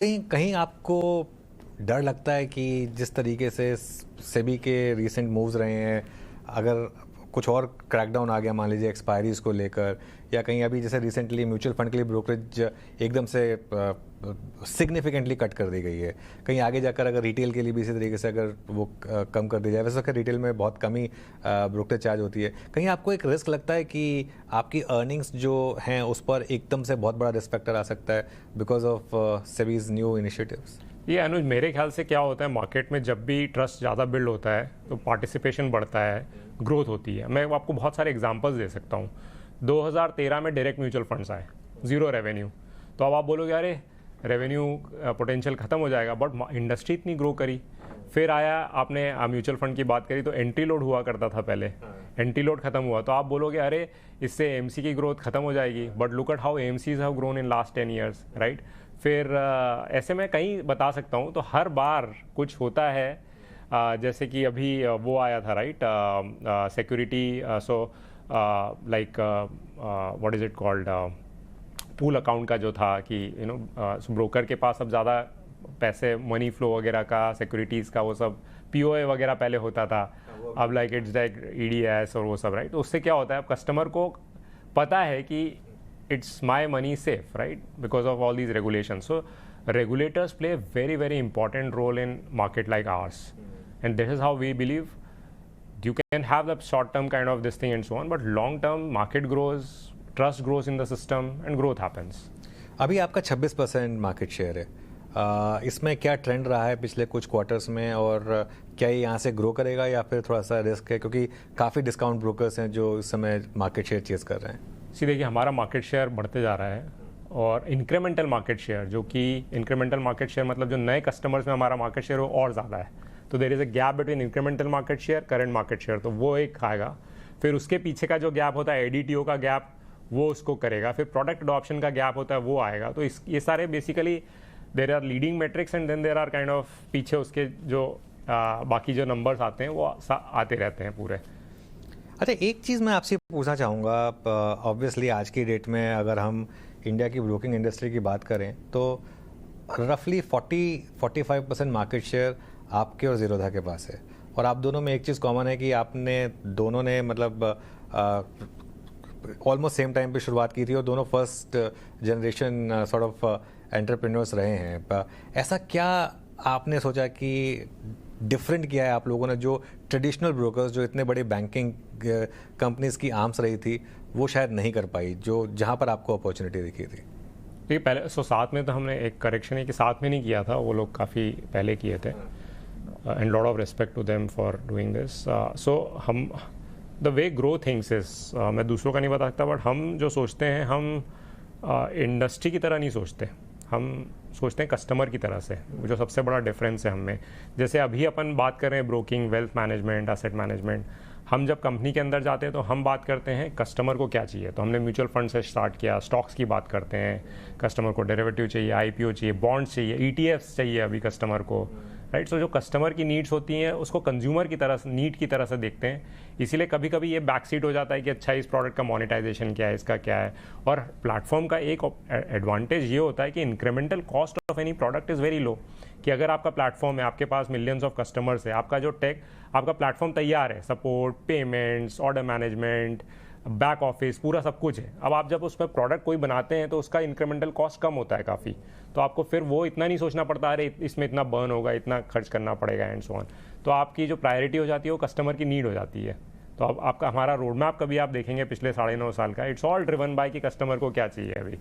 कहीं कहीं आपको डर लगता है कि जिस तरीके से सेबी के रीसेंट मूव्स रहे हैं, अगर कुछ और क्रैकडाउन आ गया मान लीजिए एक्सपायरीज को लेकर, या कहीं अभी जैसे रिसेंटली म्यूचुअल फंड के लिए ब्रोकरेज एकदम से सिग्निफिकेंटली कट कर दी गई है, कहीं आगे जाकर अगर रिटेल के लिए भी इसी तरीके से अगर वो कम कर दी जाए, वैसे अगर रिटेल में बहुत कम ही ब्रोकरेज चार्ज होती है, कहीं आपको एक रिस्क लगता है कि आपकी अर्निंग्स जो हैं उस पर एकदम से बहुत बड़ा रिस्क फैक्टर आ सकता है because of SEBI's new initiatives? ये अनुज, मेरे ख्याल से क्या होता है, मार्केट में जब भी ट्रस्ट ज़्यादा बिल्ड होता है तो पार्टिसिपेशन बढ़ता है, ग्रोथ होती है। मैं आपको बहुत सारे एग्जांपल्स दे सकता हूँ। 2013 में डायरेक्ट म्यूचुअल फंड्स आए, ज़ीरो रेवेन्यू। तो अब आप बोलोगे अरे रेवेन्यू पोटेंशियल ख़त्म हो जाएगा, बट इंडस्ट्री इतनी ग्रो करी। फिर आया, आपने म्यूचुअल फंड की बात करी तो एंट्री लोड हुआ करता था पहले, एंट्री लोड खत्म हुआ तो आप बोलोगे अरे इससे एएमसी की ग्रोथ खत्म हो जाएगी, but look at how AMCs have grown in last 10 years, right. फिर ऐसे में कहीं बता सकता हूँ, तो हर बार कुछ होता है। जैसे कि अभी वो आया था, right, security, so like what is it called, pool account का जो था कि ब्रोकर के पास अब ज़्यादा पैसे, मनी फ्लो वगैरह का, सिक्योरिटीज़ का, वो सब पीओए वगैरह पहले होता था, अब लाइक इट्स लाइक ईडीएस और वो सब, राइट। तो उससे क्या होता है, अब कस्टमर को पता है कि it's my money safe, right, because of all these regulations. So regulators play a very, very important role in market like ours, and this is how we believe you can have the short term kind of this thing and so on, but long term market grows, trust grows in the system and growth happens. अभी आपका 26% market share है, इसमें क्या trend रहा है पिछले कुछ quarters में, और क्या ये यहाँ से ग्रो करेगा या फिर थोड़ा सा रिस्क है, क्योंकि काफ़ी डिस्काउंट ब्रोकर्स हैं जो इस समय मार्केट शेयर चेज कर रहे हैं? देखिए, हमारा मार्केट शेयर बढ़ते जा रहा है, और इंक्रीमेंटल मार्केट शेयर, जो कि इंक्रीमेंटल मार्केट शेयर मतलब जो नए कस्टमर्स में हमारा मार्केट शेयर वो और ज़्यादा है। तो there is a gap between incremental market share, current market share, तो वो एक आएगा। फिर उसके पीछे का जो गैप होता है, एडीटीओ का गैप, वो उसको करेगा। फिर प्रोडक्ट अडॉप्शन का गैप होता है, वो आएगा। तो ये सारे basically there are leading metrics, and then there are kind of पीछे उसके जो बाकी जो नंबर्स आते हैं वो आते रहते हैं पूरे। अच्छा, एक चीज़ मैं आपसे पूछना चाहूँगा, ऑब्वियसली आज की डेट में अगर हम इंडिया की ब्रोकिंग इंडस्ट्री की बात करें तो रफली 40-45% मार्केट शेयर आपके और ज़ीरोधा के पास है, और आप दोनों में एक चीज़ कॉमन है कि आपने दोनों ने मतलब ऑलमोस्ट सेम टाइम पे शुरुआत की थी, और दोनों first generation sort of entrepreneurs रहे हैं। ऐसा क्या आपने सोचा कि डिफरेंट किया है आप लोगों ने, जो ट्रेडिशनल ब्रोकर्स, जो इतने बड़े बैंकिंग कंपनीज की आर्म्स रही थी, वो शायद नहीं कर पाई, जो जहां पर आपको अपॉर्चुनिटी दिखी थी? देखिए, पहले साथ में तो हमने एक करेक्शन है कि साथ में नहीं किया था, वो लोग काफ़ी पहले किए थे, and lot of respect to them for doing this. So हम the way grow things is, मैं दूसरों का नहीं बता सकता, बट हम जो सोचते हैं, हम इंडस्ट्री की तरह नहीं सोचते, हम सोचते हैं कस्टमर की तरह से। जो सबसे बड़ा डिफरेंस है हमें, जैसे अभी अपन बात कर रहे हैं broking, wealth management, asset management, हम जब कंपनी के अंदर जाते हैं तो हम बात करते हैं कस्टमर को क्या चाहिए। तो हमने म्यूचुअल फंड से स्टार्ट किया, स्टॉक्स की बात करते हैं, कस्टमर को डेरिवेटिव चाहिए, आईपीओ चाहिए, बॉन्ड्स चाहिए, ईटीएफ्स चाहिए अभी कस्टमर को, राइट। सो जो कस्टमर की नीड्स होती हैं उसको कंज्यूमर की तरह से, नीड की तरह से देखते हैं। इसीलिए कभी कभी ये बैक सीट हो जाता है कि अच्छा, इस प्रोडक्ट का मोनेटाइजेशन क्या है, इसका क्या है। और प्लेटफॉर्म का एक एडवांटेज ये होता है कि incremental cost of any product is very low, कि अगर आपका प्लेटफॉर्म है, आपके पास मिलियंस ऑफ कस्टमर्स है, आपका जो टेक, आपका प्लेटफॉर्म तैयार है, support, payments, order management, back office, पूरा सब कुछ है। अब आप जब उसमें प्रोडक्ट कोई बनाते हैं तो उसका इंक्रीमेंटल कॉस्ट कम होता है काफ़ी, तो आपको फिर वो इतना नहीं सोचना पड़ता अरे इसमें इतना बर्न होगा, इतना खर्च करना पड़ेगा, एंड सो ऑन। तो आपकी जो प्रायोरिटी हो जाती है वो कस्टमर की नीड हो जाती है। तो अब आपका हमारा रोड मैप कभी आप देखेंगे पिछले 9.5 साल का, इट्स ऑल ड्रिवन बाय कि कस्टमर को क्या चाहिए अभी।